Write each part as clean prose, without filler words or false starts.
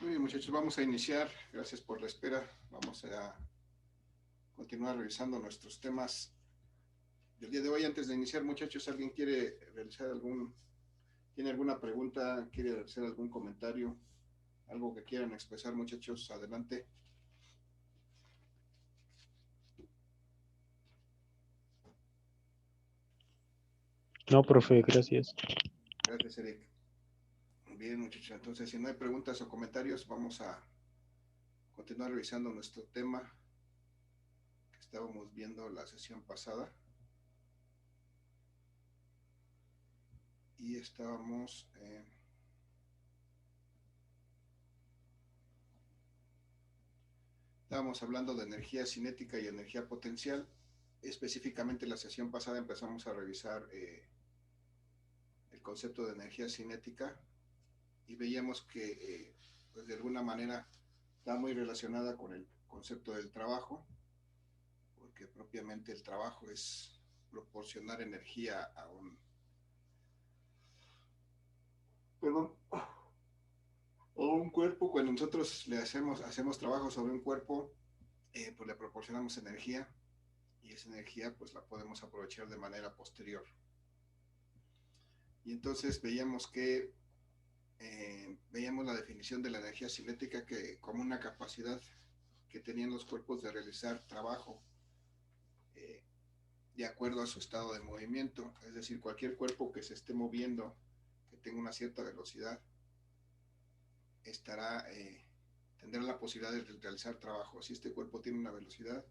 Muy bien, muchachos, vamos a iniciar. Gracias por la espera. Vamos a continuar revisando nuestros temas del día de hoy. Antes de iniciar, muchachos, ¿alguien quiere realizar tiene alguna pregunta, quiere realizar algún comentario, algo que quieran expresar, muchachos? Adelante. No, profe, gracias. Gracias, Eric. Bien, muchachos, entonces si no hay preguntas o comentarios, vamos a continuar revisando nuestro tema que estábamos viendo la sesión pasada. Y estábamos hablando de energía cinética y energía potencial. Específicamente, la sesión pasada empezamos a revisar el concepto de energía cinética y veíamos que, pues de alguna manera, está muy relacionada con el concepto del trabajo, porque propiamente el trabajo es proporcionar energía perdón, a un cuerpo. Cuando nosotros hacemos trabajo sobre un cuerpo, pues le proporcionamos energía, y esa energía pues la podemos aprovechar de manera posterior. Y entonces veíamos la definición de la energía cinética como una capacidad que tenían los cuerpos de realizar trabajo eh, de acuerdo a su estado de movimiento. Es decir, cualquier cuerpo que se esté moviendo, que tenga una cierta velocidad, estará, tendrá la posibilidad de realizar trabajo. Si este cuerpo tiene una velocidad,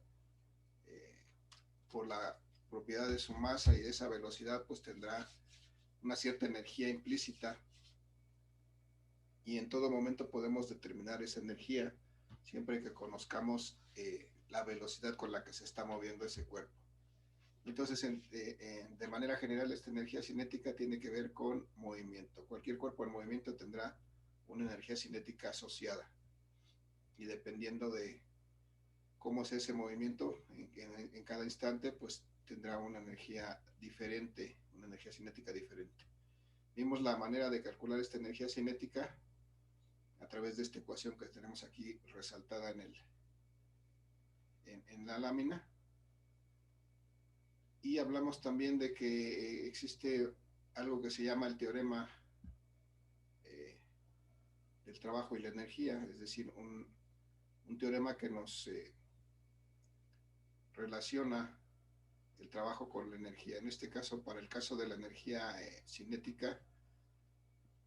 eh, por la propiedad de su masa y de esa velocidad, pues tendrá una cierta energía implícita, y en todo momento podemos determinar esa energía siempre que conozcamos la velocidad con la que se está moviendo ese cuerpo. Entonces, de manera general, esta energía cinética tiene que ver con movimiento. Cualquier cuerpo en movimiento tendrá una energía cinética asociada, y dependiendo de cómo es ese movimiento en cada instante, pues tendrá una energía diferente, una energía cinética diferente. Vimos la manera de calcular esta energía cinética a través de esta ecuación que tenemos aquí resaltada en la lámina. Y hablamos también de que existe algo que se llama el teorema eh, del trabajo y la energía, es decir, un teorema que nos relaciona el trabajo con la energía. En este caso, para el caso de la energía cinética,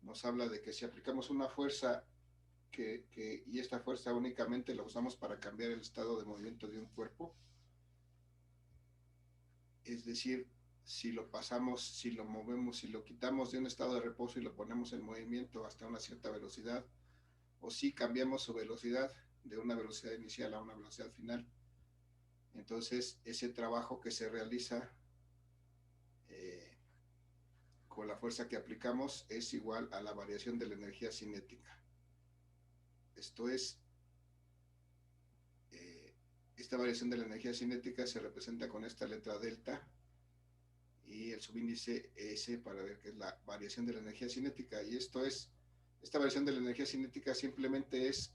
nos habla de que si aplicamos una fuerza y esta fuerza únicamente la usamos para cambiar el estado de movimiento de un cuerpo, es decir, si lo pasamos, si lo movemos, si lo quitamos de un estado de reposo y lo ponemos en movimiento hasta una cierta velocidad, o si cambiamos su velocidad de una velocidad inicial a una velocidad final, entonces ese trabajo que se realiza eh, con la fuerza que aplicamos es igual a la variación de la energía cinética. Esto es, eh, esta variación de la energía cinética se representa con esta letra delta y el subíndice S para ver qué es la variación de la energía cinética. Y esta variación de la energía cinética simplemente es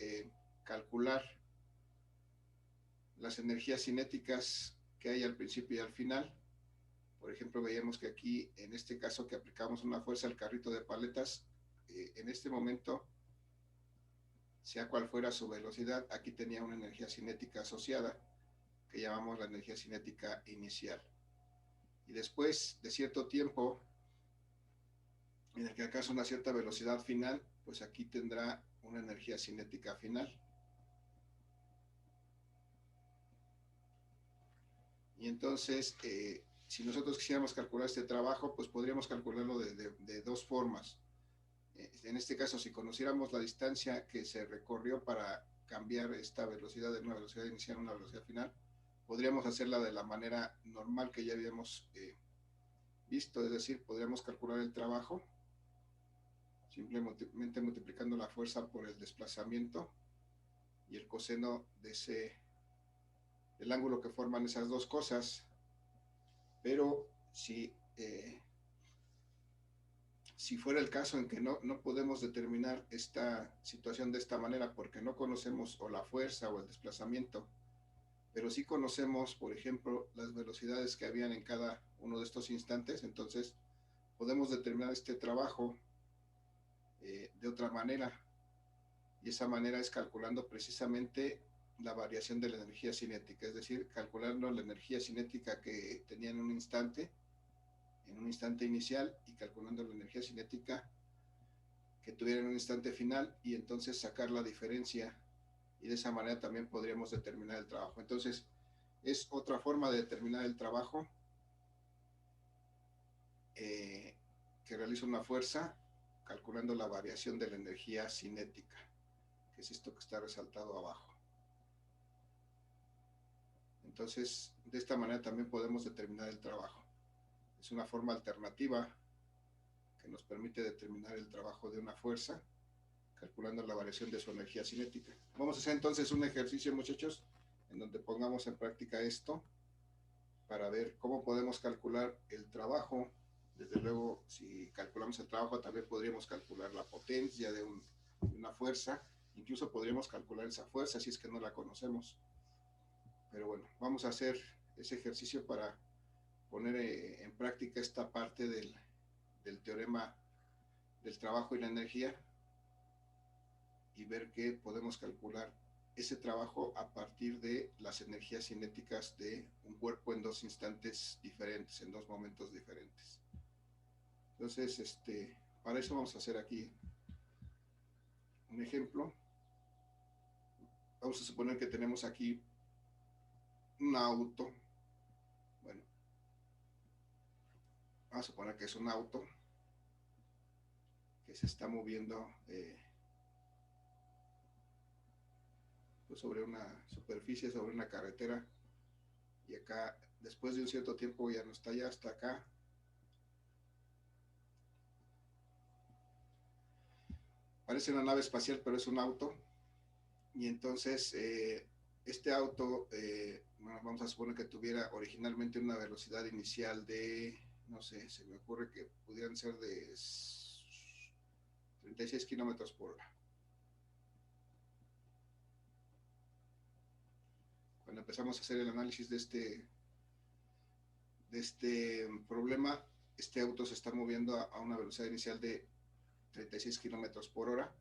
calcular las energías cinéticas que hay al principio y al final. Por ejemplo, veíamos que aquí, en este caso, que aplicamos una fuerza al carrito de paletas, en este momento, sea cual fuera su velocidad, aquí tenía una energía cinética asociada, que llamamos la energía cinética inicial. Y después de cierto tiempo, en el que alcanza una cierta velocidad final, pues aquí tendrá una energía cinética final. Y entonces, si nosotros quisiéramos calcular este trabajo, pues podríamos calcularlo de dos formas. En este caso, si conociéramos la distancia que se recorrió para cambiar esta velocidad de una velocidad inicial a una velocidad final, podríamos hacerla de la manera normal que ya habíamos visto, es decir, podríamos calcular el trabajo simplemente multiplicando la fuerza por el desplazamiento y el coseno del ángulo que forman esas dos cosas. Pero si fuera el caso en que no podemos determinar esta situación de esta manera porque no conocemos o la fuerza o el desplazamiento, pero sí conocemos, por ejemplo, las velocidades que habían en cada uno de estos instantes, entonces podemos determinar este trabajo de otra manera, y esa manera es calculando precisamente la variación de la energía cinética, es decir, calculando la energía cinética que tenía en un instante inicial, y calculando la energía cinética que tuviera en un instante final, y entonces sacar la diferencia, y de esa manera también podríamos determinar el trabajo. Entonces, es otra forma de determinar el trabajo que realiza una fuerza calculando la variación de la energía cinética, que es esto que está resaltado abajo. Entonces, de esta manera también podemos determinar el trabajo. Es una forma alternativa que nos permite determinar el trabajo de una fuerza calculando la variación de su energía cinética. Vamos a hacer entonces un ejercicio, muchachos, en donde pongamos en práctica esto para ver cómo podemos calcular el trabajo. Desde luego, si calculamos el trabajo, también podríamos calcular la potencia de una fuerza. Incluso podríamos calcular esa fuerza si es que no la conocemos. Pero bueno, vamos a hacer ese ejercicio para poner en práctica esta parte del teorema del trabajo y la energía, y ver que podemos calcular ese trabajo a partir de las energías cinéticas de un cuerpo en dos instantes diferentes, en dos momentos diferentes. Entonces, para eso vamos a hacer aquí un ejemplo. Vamos a suponer que tenemos aquí un auto. Bueno, vamos a suponer que es un auto que se está moviendo pues sobre una superficie, sobre una carretera, y acá, después de un cierto tiempo, ya no está, ya hasta acá. Parece una nave espacial, pero es un auto. Y entonces, este auto, bueno, vamos a suponer que tuviera originalmente una velocidad inicial de, no sé, se me ocurre que pudieran ser de 36 kilómetros por hora. Cuando empezamos a hacer el análisis de este problema, este auto se está moviendo a una velocidad inicial de 36 kilómetros por hora,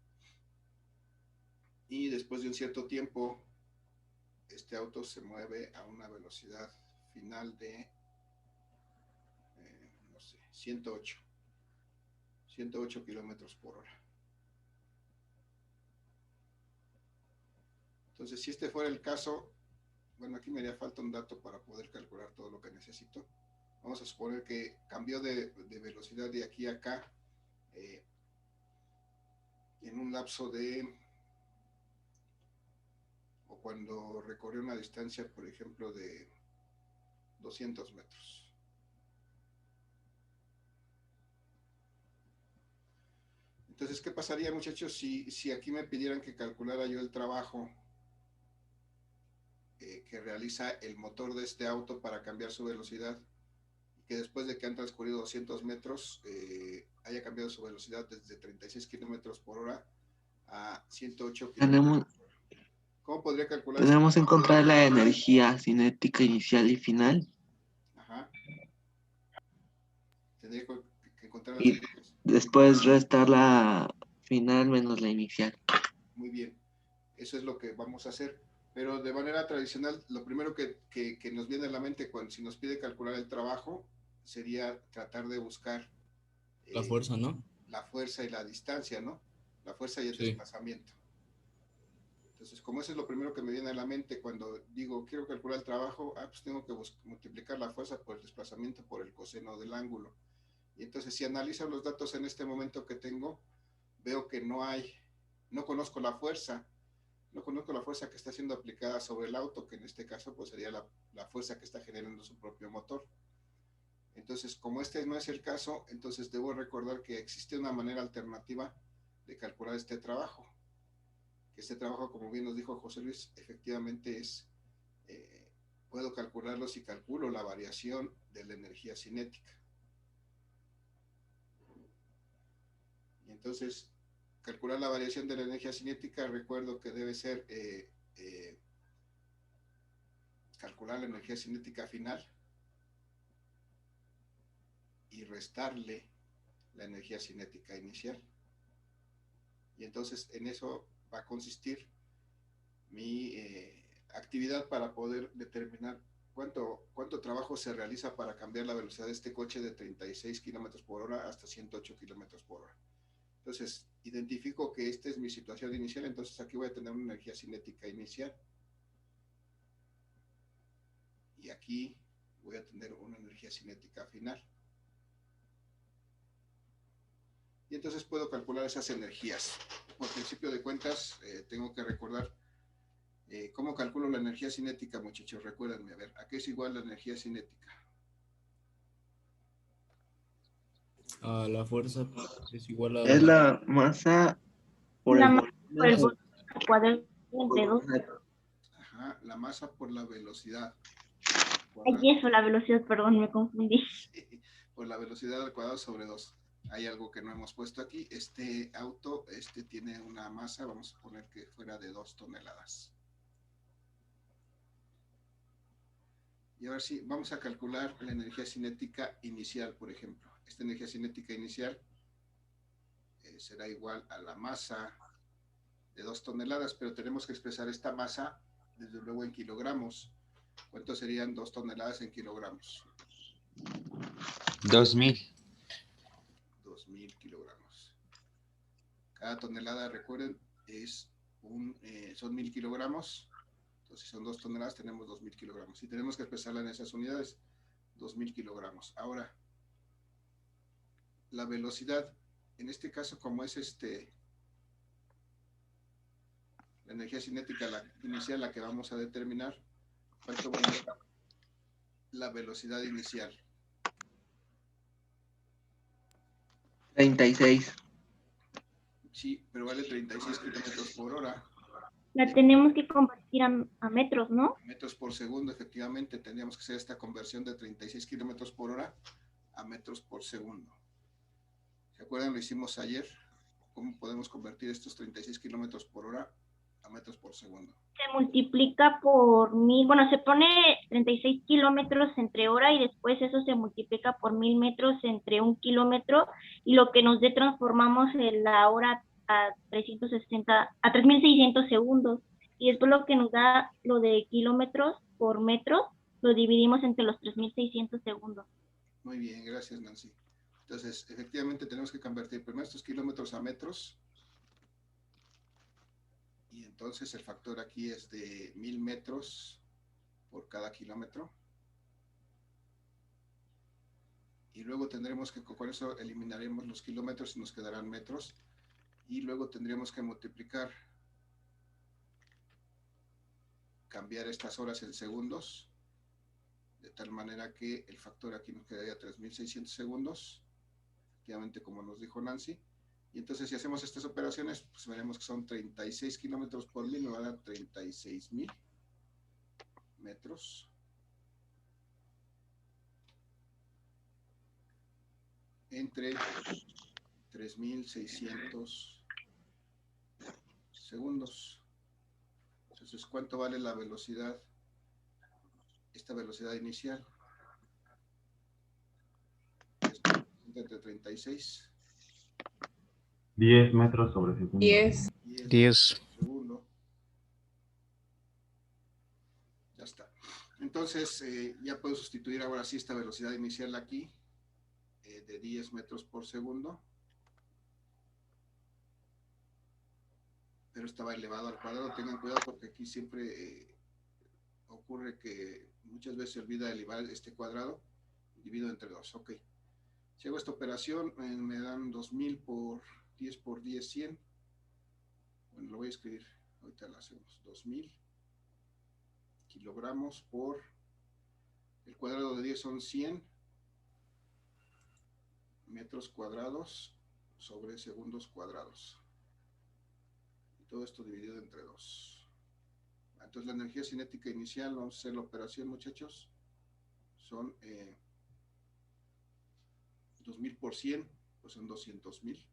y después de un cierto tiempo este auto se mueve a una velocidad final de no sé, 108 kilómetros por hora. Entonces, si este fuera el caso, bueno, aquí me haría falta un dato para poder calcular todo lo que necesito. Vamos a suponer que cambió de velocidad de aquí a acá en un lapso de, o cuando recorrió una distancia, por ejemplo, de 200 metros. Entonces, ¿qué pasaría, muchachos, si aquí me pidieran que calculara yo el trabajo que realiza el motor de este auto para cambiar su velocidad, y que después de que han transcurrido 200 metros haya cambiado su velocidad desde 36 kilómetros por hora a 108 kilómetros por hora? ¿Cómo podría calcular? Tenemos que encontrar la energía cinética inicial y final. Ajá. Tendría que encontrar Y después restar la final menos la inicial. Muy bien, eso es lo que vamos a hacer. Pero de manera tradicional, lo primero que nos viene a la mente si nos pide calcular el trabajo sería tratar de buscar la fuerza, ¿no? La fuerza y la distancia, ¿no? La fuerza y el desplazamiento. Entonces, como eso es lo primero que me viene a la mente cuando digo, quiero calcular el trabajo, pues tengo que multiplicar la fuerza por el desplazamiento por el coseno del ángulo. Y entonces, si analizo los datos en este momento que tengo, veo que no conozco la fuerza que está siendo aplicada sobre el auto, que en este caso pues sería la fuerza que está generando su propio motor. Entonces, como este no es el caso, entonces debo recordar que existe una manera alternativa de calcular este trabajo. Que este trabajo, como bien nos dijo José Luis, efectivamente puedo calcularlo si calculo la variación de la energía cinética. Entonces, calcular la variación de la energía cinética, recuerdo que debe ser calcular la energía cinética final y restarle la energía cinética inicial. Y entonces en eso va a consistir mi actividad para poder determinar cuánto trabajo se realiza para cambiar la velocidad de este coche de 36 kilómetros por hora hasta 108 kilómetros por hora. Entonces, identifico que esta es mi situación inicial, entonces aquí voy a tener una energía cinética inicial. Y aquí voy a tener una energía cinética final. Y entonces puedo calcular esas energías. Por principio de cuentas, tengo que recordar cómo calculo la energía cinética, muchachos. Recuérdenme, a ver, ¿a qué es igual la energía cinética? A la fuerza es igual a Es la masa por La el masa por el volumen volumen cuadrado entre dos. Ajá, la masa por la velocidad. Ay, eso, la velocidad, perdón, me confundí. Sí, por la velocidad al cuadrado sobre 2. Hay algo que no hemos puesto aquí. Este auto tiene una masa, vamos a poner que fuera de 2 toneladas. Y ahora sí, vamos a calcular la energía cinética inicial, por ejemplo. Esta energía cinética inicial será igual a la masa de 2 toneladas, pero tenemos que expresar esta masa, desde luego, en kilogramos. ¿Cuánto serían 2 toneladas en kilogramos? 2000. 2000 kilogramos. Cada tonelada, recuerden, son 1000 kilogramos. Entonces, si son 2 toneladas, tenemos 2000 kilogramos. Y tenemos que expresarla en esas unidades, 2000 kilogramos. Ahora, la velocidad, en este caso, como es la energía cinética inicial, la que vamos a determinar, ¿cuánto vale la velocidad inicial? 36. Sí, pero vale 36 kilómetros por hora. La tenemos que convertir a metros, ¿no? Metros por segundo, efectivamente, tendríamos que hacer esta conversión de 36 kilómetros por hora a metros por segundo. ¿Se acuerdan? Lo hicimos ayer. ¿Cómo podemos convertir estos 36 kilómetros por hora a metros por segundo? Se multiplica por 1000, bueno, se pone 36 kilómetros entre hora y después eso se multiplica por 1000 metros entre 1 kilómetro y lo que nos dé transformamos en la hora a 3600 segundos y después lo que nos da lo de kilómetros por metros lo dividimos entre los 3600 segundos. Muy bien, gracias, Nancy. Entonces, efectivamente tenemos que convertir primero estos kilómetros a metros. Y entonces el factor aquí es de 1000 metros por cada kilómetro. Y luego tendremos que, con eso eliminaremos los kilómetros y nos quedarán metros. Y luego tendríamos que multiplicar, cambiar estas horas en segundos, de tal manera que el factor aquí nos quedaría 3600 segundos, efectivamente como nos dijo Nancy. Y entonces si hacemos estas operaciones, pues veremos que son 36 kilómetros por 1000, me va a dar 36.000 metros. Entre 3600 segundos. Entonces, ¿cuánto vale la velocidad? Esta velocidad inicial. Entre 36. 10 metros sobre segundo. 10. 10. Segundo. Ya está. Entonces, ya puedo sustituir ahora sí esta velocidad inicial aquí de 10 metros por segundo. Pero estaba elevado al cuadrado. Tengan cuidado porque aquí siempre ocurre que muchas veces se olvida elevar este cuadrado. Divido entre 2. Ok. Si hago esta operación, me dan 2000 por 10 por 10, 100. Bueno, lo voy a escribir. Ahorita lo hacemos. 2000 kilogramos por... El cuadrado de 10 son 100 metros cuadrados sobre segundos cuadrados. Y todo esto dividido entre 2. Entonces la energía cinética inicial, vamos a hacer la operación, muchachos. Son 2000 por 100, pues son 200.000.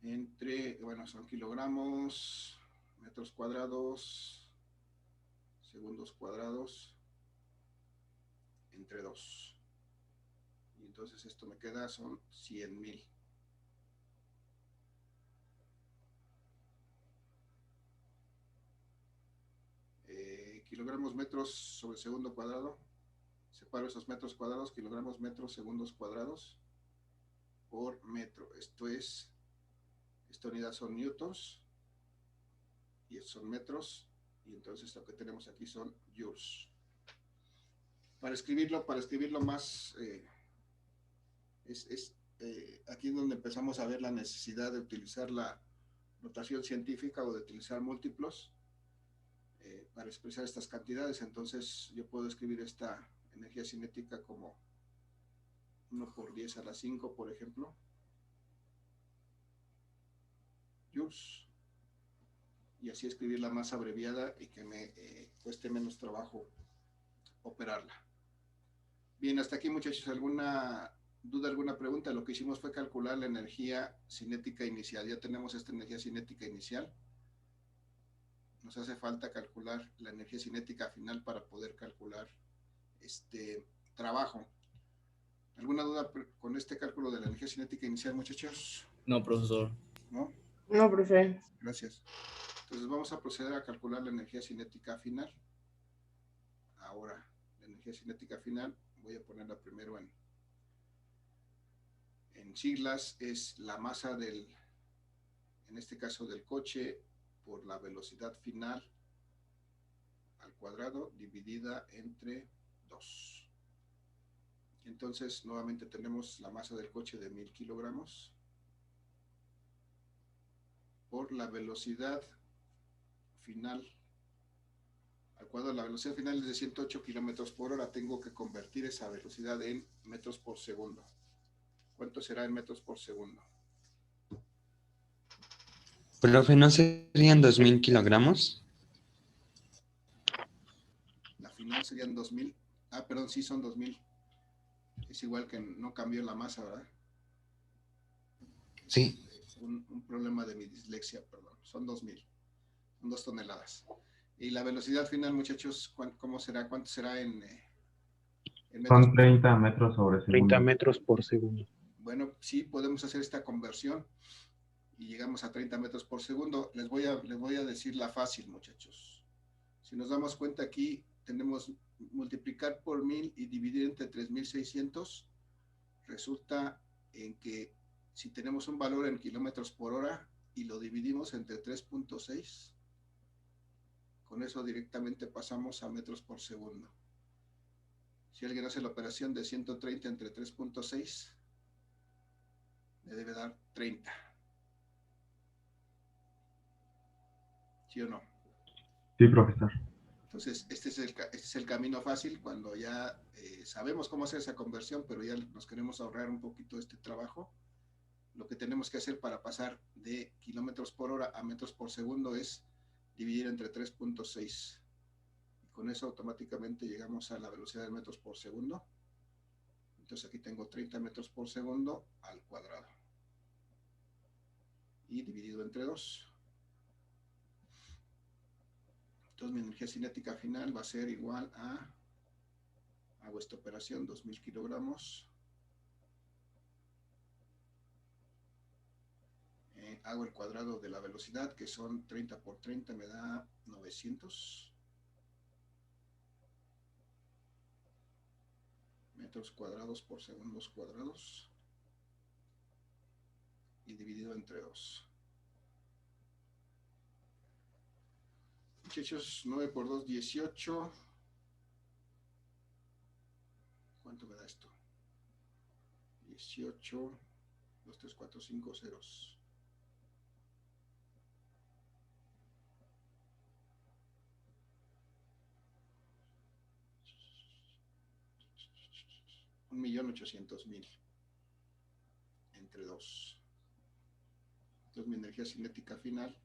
entre, bueno, son kilogramos, metros cuadrados, segundos cuadrados, entre 2. Y entonces esto me queda, son 100,000. Kilogramos metros sobre segundo cuadrado. Separo esos metros cuadrados, kilogramos metros segundos cuadrados por metro. Esta unidad son newtons y estos son metros, y entonces lo que tenemos aquí son joules. Para escribirlo más, aquí es donde empezamos a ver la necesidad de utilizar la notación científica o de utilizar múltiplos para expresar estas cantidades. Entonces yo puedo escribir esta energía cinética como 1 por 10 a la 5, por ejemplo, joules, y así escribirla más abreviada y que me cueste menos trabajo operarla. Bien, hasta aquí, muchachos. ¿Alguna duda, alguna pregunta? Lo que hicimos fue calcular la energía cinética inicial. Ya tenemos esta energía cinética inicial. Nos hace falta calcular la energía cinética final para poder calcular este trabajo. ¿Alguna duda con este cálculo de la energía cinética inicial, muchachos? No, profesor. ¿No? No, profe. Gracias. Entonces vamos a proceder a calcular la energía cinética final. Ahora, la energía cinética final, voy a ponerla primero en siglas, es la masa del, en este caso del coche, por la velocidad final al cuadrado dividida entre 2. Entonces, nuevamente tenemos la masa del coche de 1000 kilogramos por la velocidad final al cuadrado. La velocidad final es de 108 kilómetros por hora. Tengo que convertir esa velocidad en metros por segundo. ¿Cuánto será en metros por segundo? Profe, ¿no serían 2000 kilogramos? La final serían 2000. Ah, perdón, sí son 2000. Es igual que no cambió la masa, ¿verdad? Sí. Un problema de mi dislexia, perdón. Son 2000. Son 2 toneladas. Y la velocidad final, muchachos, ¿cómo será? ¿Cuánto será en metros? Son 30 metros sobre segundo. 30 metros por segundo. Bueno, sí, podemos hacer esta conversión y llegamos a 30 metros por segundo. Les voy a decir la fácil, muchachos. Si nos damos cuenta aquí, tenemos multiplicar por 1000 y dividir entre 3600. Resulta en que si tenemos un valor en kilómetros por hora y lo dividimos entre 3.6, con eso directamente pasamos a metros por segundo. Si alguien hace la operación de 130 entre 3.6, le debe dar 30. ¿Sí o no? Sí, profesor. Entonces, este es el camino fácil cuando ya sabemos cómo hacer esa conversión, pero ya nos queremos ahorrar un poquito este trabajo. Lo que tenemos que hacer para pasar de kilómetros por hora a metros por segundo es dividir entre 3.6. Con eso automáticamente llegamos a la velocidad de metros por segundo. Entonces aquí tengo 30 metros por segundo al cuadrado. Y dividido entre 2. Entonces mi energía cinética final va a ser igual a, hago esta operación, 2000 kilogramos. Hago el cuadrado de la velocidad, que son 30 por 30, me da 900 metros cuadrados por segundos cuadrados, y dividido entre 2. Muchachos, 9 por 2, 18. ¿Cuánto me da esto? 18, 2, 3, 4, 5 ceros. 1.800.000 entre 2. Entonces mi energía cinética final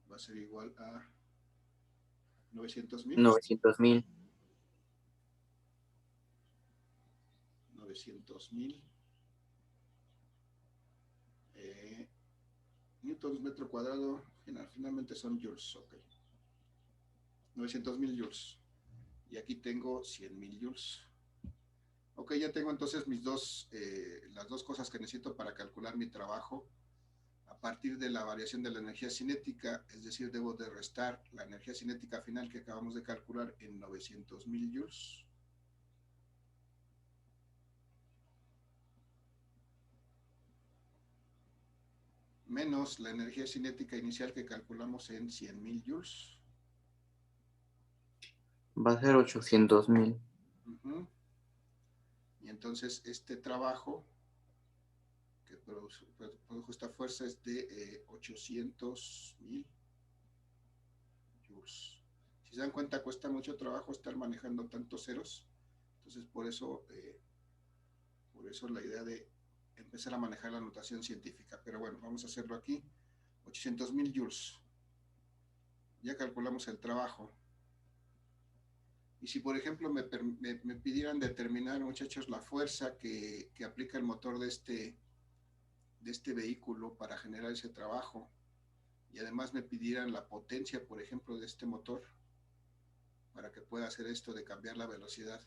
va a ser igual a 900.000. 900,000. 900.000 newtons metro cuadrado, finalmente son joules, ok. 900,000 joules. Y aquí tengo 100,000 joules. Ok, ya tengo entonces las dos cosas que necesito para calcular mi trabajo a partir de la variación de la energía cinética, es decir, debo de restar la energía cinética final que acabamos de calcular en 900,000 joules. Menos la energía cinética inicial que calculamos en 100,000 joules. Va a ser 800,000. Uh-huh. Y entonces este trabajo que produjo esta fuerza es de 800,000 joules. Si se dan cuenta, cuesta mucho trabajo estar manejando tantos ceros. Entonces, por eso la idea de empezar a manejar la notación científica. Pero bueno, vamos a hacerlo aquí. 800,000 joules. Ya calculamos el trabajo. Y si, por ejemplo, me pidieran determinar, muchachos, la fuerza que aplica el motor de este vehículo para generar ese trabajo, y además me pidieran la potencia, por ejemplo, de este motor, para que pueda hacer esto de cambiar la velocidad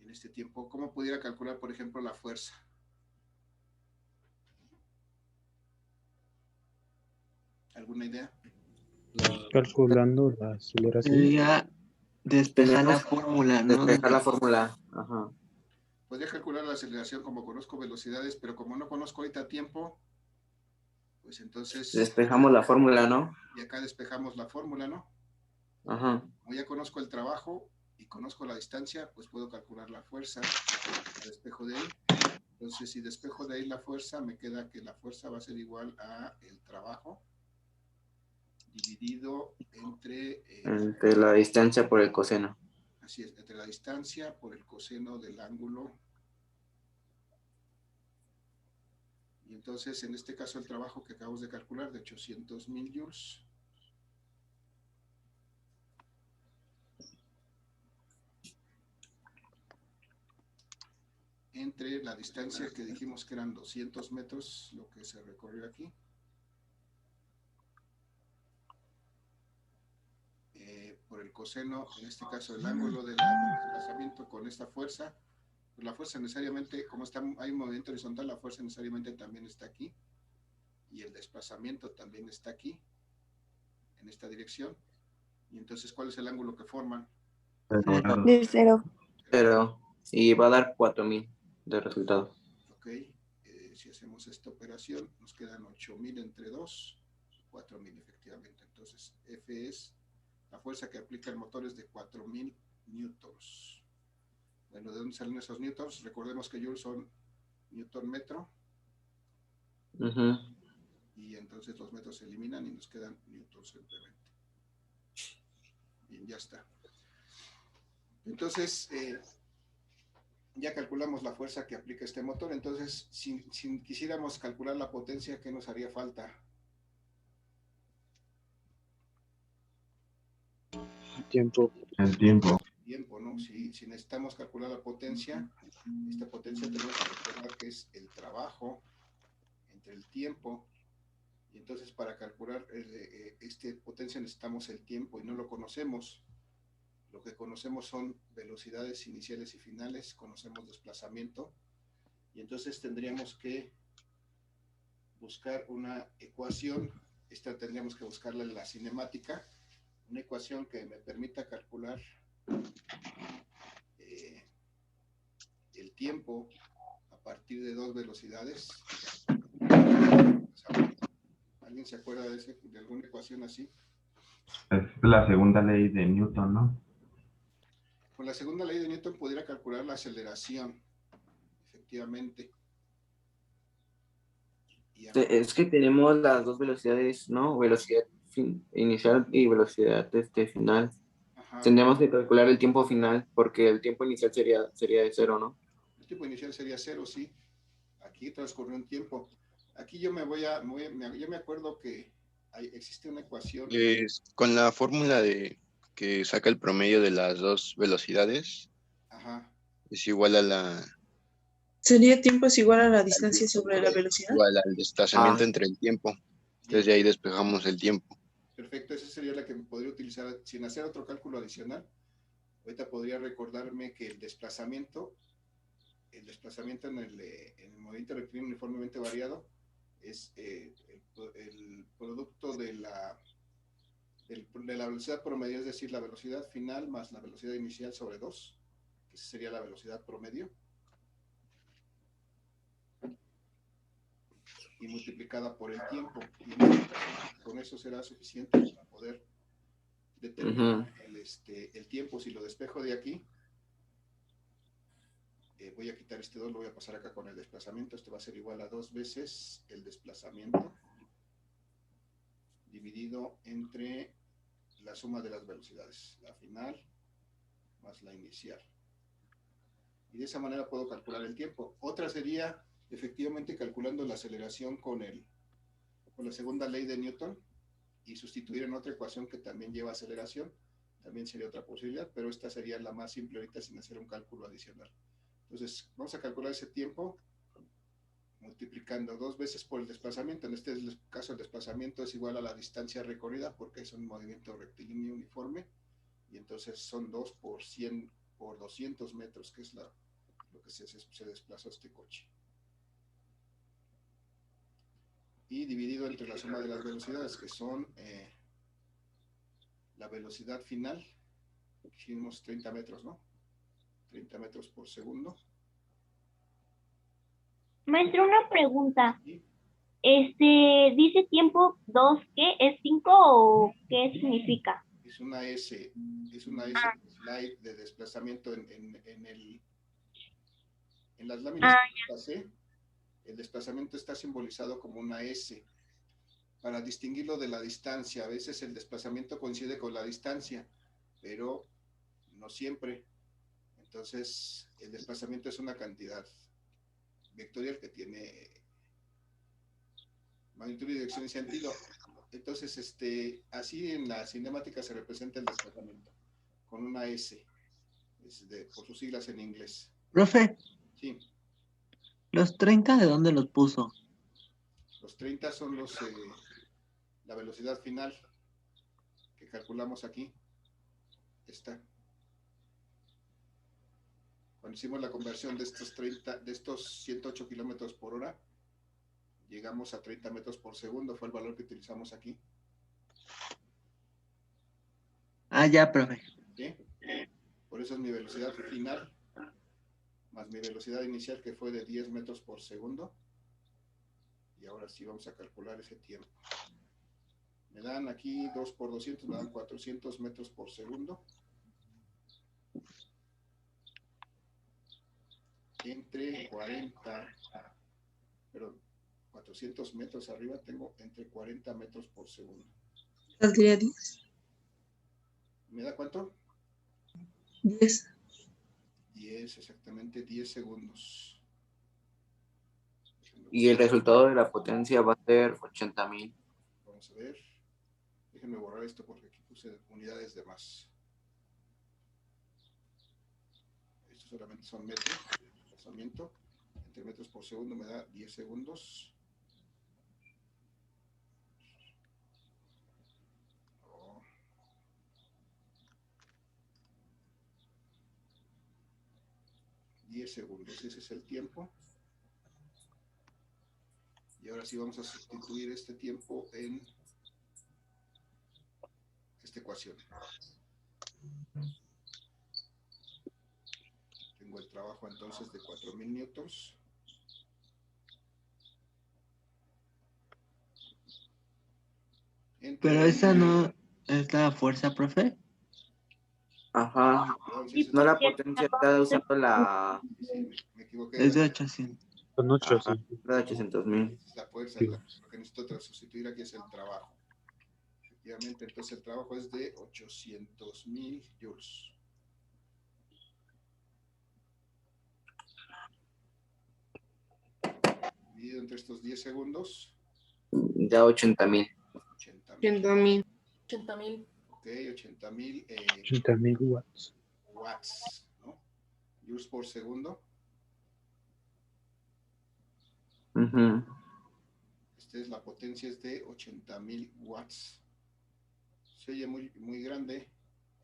en este tiempo, ¿cómo pudiera calcular, por ejemplo, la fuerza? ¿Alguna idea? Calculando la aceleración. Sería despejar la fórmula, ¿no? Despejar la fórmula. Ajá. Podría calcular la aceleración como conozco velocidades, pero como no conozco ahorita tiempo, pues entonces... Despejamos la fórmula, ¿no? Y acá despejamos la fórmula, ¿no? Ajá. Como ya conozco el trabajo y conozco la distancia, pues puedo calcular la fuerza. La despejo de ahí. Entonces, si despejo de ahí la fuerza, me queda que la fuerza va a ser igual a el trabajo dividido entre la distancia por el coseno. Así es, entre la distancia por el coseno del ángulo. Y entonces, en este caso, el trabajo que acabamos de calcular de 800,000 joules entre la distancia que dijimos que eran 200 metros, lo que se recorrió aquí, por el coseno, en este caso el ángulo del desplazamiento con esta fuerza, pues la fuerza necesariamente, como hay un movimiento horizontal, la fuerza necesariamente también está aquí, y el desplazamiento también está aquí, en esta dirección. Y entonces, ¿cuál es el ángulo que forman? De cero. Pero, y va a dar 4,000 de resultado. Ok, si hacemos esta operación, nos quedan 8,000 entre 2, 4,000 efectivamente. Entonces, F es la fuerza que aplica el motor es de 4,000 newtons. Bueno, ¿de dónde salen esos newtons? Recordemos que joules son newton metro. Uh-huh. Y entonces los metros se eliminan y nos quedan newtons simplemente. Bien, ya está. Entonces, ya calculamos la fuerza que aplica este motor. Entonces, si quisiéramos calcular la potencia, ¿qué nos haría falta? Tiempo. El tiempo. Tiempo, ¿no? Si necesitamos calcular la potencia, esta potencia tenemos que recordar que es el trabajo entre el tiempo. Y entonces, para calcular esta potencia necesitamos el tiempo y no lo conocemos. Lo que conocemos son velocidades iniciales y finales, conocemos desplazamiento, y entonces tendríamos que buscar una ecuación. Esta tendríamos que buscarla en la cinemática, una ecuación que me permita calcular el tiempo a partir de dos velocidades. ¿Alguien se acuerda de alguna ecuación así? Es la segunda ley de Newton, ¿no? Con la segunda ley de Newton pudiera calcular la aceleración, efectivamente. Es que tenemos las dos velocidades, ¿no? Velocidad inicial y velocidad final. Ajá. Tendríamos que calcular el tiempo final, porque el tiempo inicial sería de 0, ¿no? El tiempo inicial sería 0, sí. Aquí transcurrió un tiempo. Aquí yo me acuerdo que existe una ecuación. Con la fórmula de que saca el promedio de las dos velocidades, Ajá. es igual a ¿Sería tiempo es igual a la distancia sobre la velocidad? Igual al desplazamiento entre el tiempo. Entonces de ahí despejamos el tiempo. Perfecto, esa sería la que podría utilizar sin hacer otro cálculo adicional. Ahorita podría recordarme que el desplazamiento en el movimiento rectilíneo uniformemente variado es el producto de la velocidad promedio, es decir, la velocidad final más la velocidad inicial sobre 2, que sería la velocidad promedio, y multiplicada por el tiempo. Y con eso será suficiente para poder determinar el tiempo. Si lo despejo de aquí, voy a quitar este 2, lo voy a pasar acá con el desplazamiento. Esto va a ser igual a 2 veces el desplazamiento dividido entre la suma de las velocidades, la final más la inicial. Y de esa manera puedo calcular el tiempo. Otra sería efectivamente calculando la aceleración con la segunda ley de Newton y sustituir en otra ecuación que también lleva aceleración. También sería otra posibilidad, pero esta sería la más simple ahorita sin hacer un cálculo adicional. Entonces, vamos a calcular ese tiempo multiplicando 2 veces por el desplazamiento. En este caso, el desplazamiento es igual a la distancia recorrida porque es un movimiento rectilíneo uniforme. Y entonces son 2 por 100 por 200 metros, que es lo que se desplazó este coche. Y dividido entre la suma de las velocidades, que son la velocidad final, dijimos 30 metros, ¿no? 30 metros por segundo. Maestro, una pregunta. Dice tiempo 2, ¿qué? ¿Es 5 o qué significa? Es una S slide de desplazamiento en las láminas que pasé. El desplazamiento está simbolizado como una S para distinguirlo de la distancia. A veces el desplazamiento coincide con la distancia, pero no siempre. Entonces, el desplazamiento es una cantidad vectorial que tiene magnitud, dirección y sentido. Entonces, así en la cinemática se representa el desplazamiento con una S, por sus siglas en inglés. Profe, Sí. ¿los 30 de dónde los puso? Los 30 son la velocidad final que calculamos aquí. Está. Cuando hicimos la conversión de estos 108 kilómetros por hora, llegamos a 30 metros por segundo, fue el valor que utilizamos aquí. Ah, ya, profe. ¿Sí? Por eso es mi velocidad final, más mi velocidad inicial, que fue de 10 metros por segundo. Y ahora sí vamos a calcular ese tiempo. Me dan aquí 2 por 200, me dan 400 metros por segundo. Entre 400 metros arriba tengo entre 40 metros por segundo. ¿Saldría 10? ¿Me da cuánto? 10. 10, exactamente 10 segundos. Y el resultado de la potencia va a ser 80,000. Vamos a ver. Déjenme borrar esto porque aquí puse unidades de más. Estos solamente son metros. Desplazamiento entre metros por segundo me da 10 segundos. Oh. $10 segundos, ese es el tiempo. Y ahora sí vamos a sustituir este tiempo en esta ecuación. Tengo el trabajo entonces de 4.000 newtons. Pero esa no es la fuerza, profe. Ajá. No la potencia, está usando la... Me equivoqué. Es de 800. Son 800. La de 800,000. La fuerza, Sí. lo que necesito sustituir aquí es el trabajo. Efectivamente, entonces el trabajo es de 800.000 joules. Dividido entre estos 10 segundos. Da 80,000. 80,000. 80,000. Ok, 80,000 80,000 watts. watts, ¿no? Joules por segundo. Ujú. La potencia es de 80,000 watts. Se oye muy, muy grande.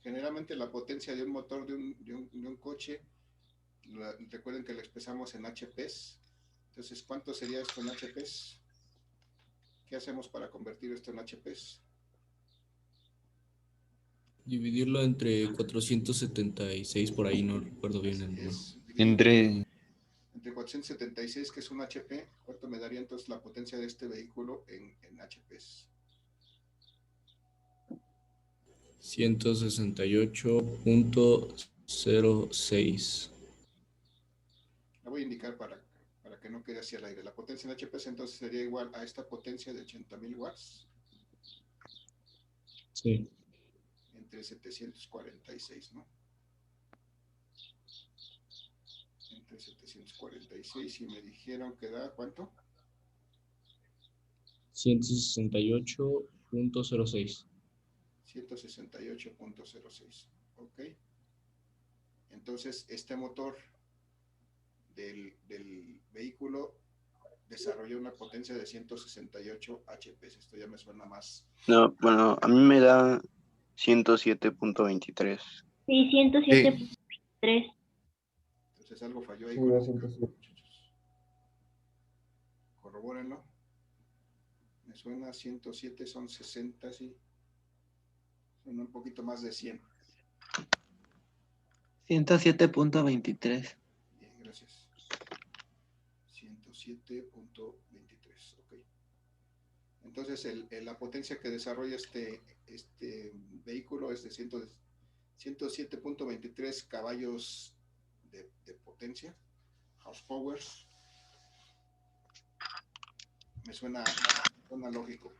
Generalmente la potencia de un motor de un coche, recuerden que lo expresamos en HPs. Entonces, ¿cuánto sería esto en HPs? ¿Qué hacemos para convertir esto en HPs? Dividirlo entre 476 por ahí, no recuerdo bien el número. Entre Entre 476, que es un HP, ¿cuánto me daría entonces la potencia de este vehículo en HPs? 168.06. La voy a indicar para que no quede hacia el aire. La potencia en HPs entonces sería igual a esta potencia de 80,000 watts. Sí. Entre 746, ¿no? Entre 746 y me dijeron que da, ¿cuánto? 168.06. 168.06. Ok. Entonces, este motor del vehículo desarrolló una potencia de 168 HP. Esto ya me suena más. No, bueno, a mí me da 107.23. Sí, 107.3. Entonces algo falló ahí Sí, con yo ese siento cálculo, sí. muchachos. Corrobórenlo. Me suena 107, son 60, sí. Son un poquito más de 100. 107.23. Bien, gracias. 107.23, ok. Entonces, la potencia que desarrolla este vehículo es de 107.23 caballos de potencia, horsepower. Me suena lógico.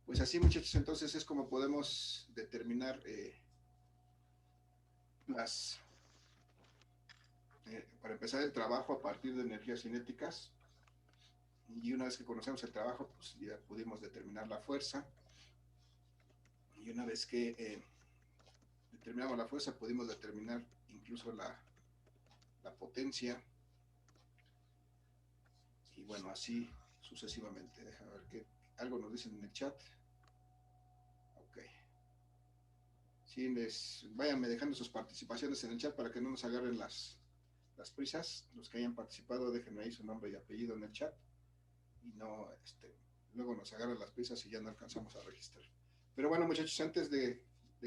Pues así, muchachos, entonces es como podemos determinar para empezar el trabajo a partir de energías cinéticas. Y una vez que conocemos el trabajo, pues ya pudimos determinar la fuerza. Y una vez que determinamos la fuerza, pudimos determinar incluso la potencia. Y bueno, así sucesivamente. Déjame ver qué algo nos dicen en el chat. Ok. Sí, váyanme dejando sus participaciones en el chat para que no nos agarren las prisas. Los que hayan participado, déjenme ahí su nombre y apellido en el chat. Y no, luego nos agarran las prisas y ya no alcanzamos a registrar. Pero bueno, muchachos, antes de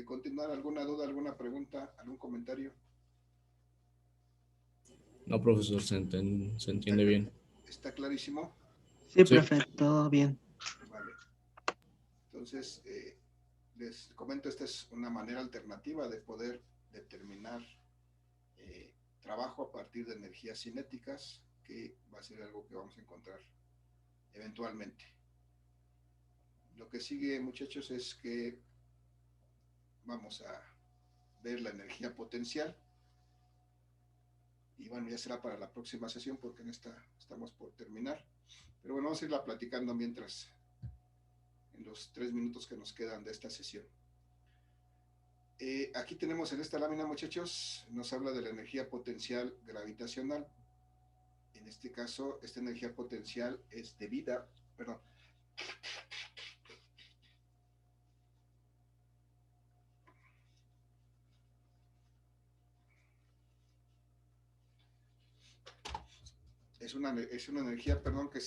continuar, ¿alguna duda, alguna pregunta, algún comentario? No, profesor, se entiende bien. ¿Está clarísimo? Sí, Sí. profe, todo bien. Vale. Entonces, les comento, esta es una manera alternativa de poder determinar trabajo a partir de energías cinéticas, que va a ser algo que vamos a encontrar eventualmente. Lo que sigue, muchachos, es que vamos a ver la energía potencial. Y bueno, ya será para la próxima sesión porque en esta estamos por terminar. Pero bueno, vamos a irla platicando mientras, en los 3 minutos que nos quedan de esta sesión. Aquí tenemos en esta lámina, muchachos, nos habla de la energía potencial gravitacional. En este caso, esta energía potencial es debida, perdón, es una energía, perdón, que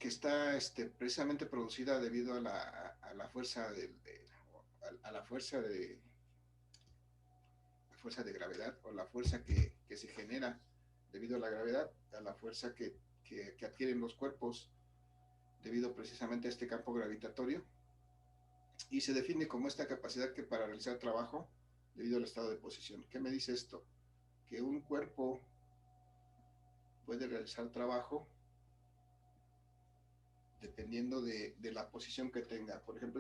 está precisamente producida debido a la fuerza de gravedad, o la fuerza que se genera debido a la gravedad, a la fuerza que adquieren los cuerpos debido precisamente a este campo gravitatorio, y se define como esta capacidad que para realizar trabajo debido al estado de posición. ¿Qué me dice esto? Que un cuerpo puede realizar trabajo dependiendo de la posición que tenga. Por ejemplo,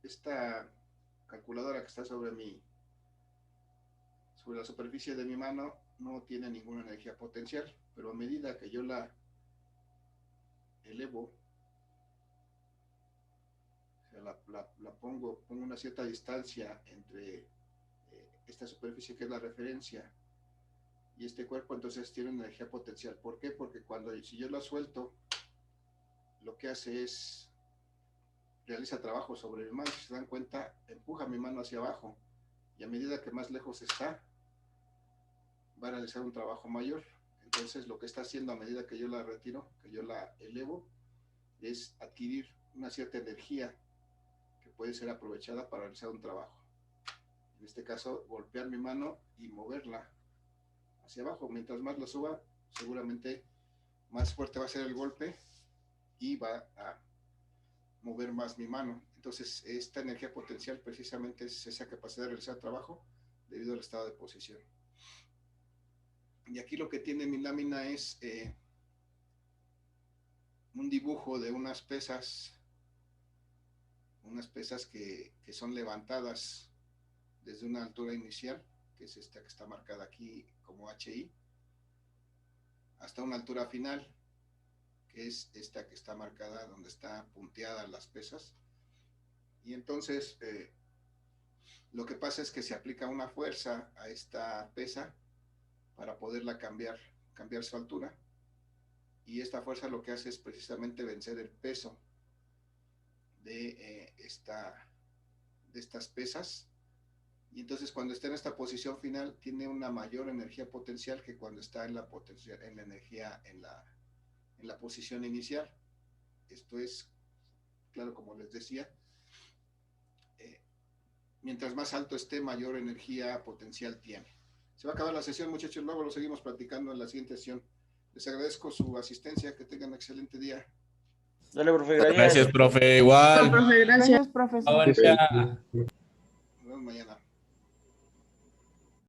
esta calculadora que está sobre la superficie de mi mano no tiene ninguna energía potencial, pero a medida que yo la elevo, o sea, la pongo una cierta distancia entre esta superficie que es la referencia y este cuerpo entonces tiene una energía potencial. ¿Por qué? Porque si yo la suelto, lo que hace es, realiza trabajo sobre mi mano. Si se dan cuenta, empuja mi mano hacia abajo, y a medida que más lejos está, va a realizar un trabajo mayor. Entonces lo que está haciendo a medida que yo la retiro, que yo la elevo, es adquirir una cierta energía que puede ser aprovechada para realizar un trabajo. En este caso, golpear mi mano y moverla hacia abajo. Mientras más la suba, seguramente más fuerte va a ser el golpe y va a mover más mi mano. Entonces, esta energía potencial precisamente es esa capacidad de realizar trabajo debido al estado de posición. Y aquí lo que tiene mi lámina es un dibujo de unas pesas que son levantadas desde una altura inicial, que es esta que está marcada aquí como HI, hasta una altura final, que es esta que está marcada donde está punteada las pesas. Y entonces lo que pasa es que se aplica una fuerza a esta pesa para poderla cambiar su altura, y esta fuerza lo que hace es precisamente vencer el peso de estas pesas, y entonces cuando está en esta posición final tiene una mayor energía potencial que cuando está en la posición inicial. Esto es, claro, como les decía, mientras más alto esté, mayor energía potencial tiene. Se va a acabar la sesión, muchachos, luego lo seguimos platicando en la siguiente sesión. Les agradezco su asistencia, que tengan un excelente día. Dale, profe, gracias. Gracias, profe, igual. Profe, gracias. Gracias, profesor. Buen día. Nos vemos mañana.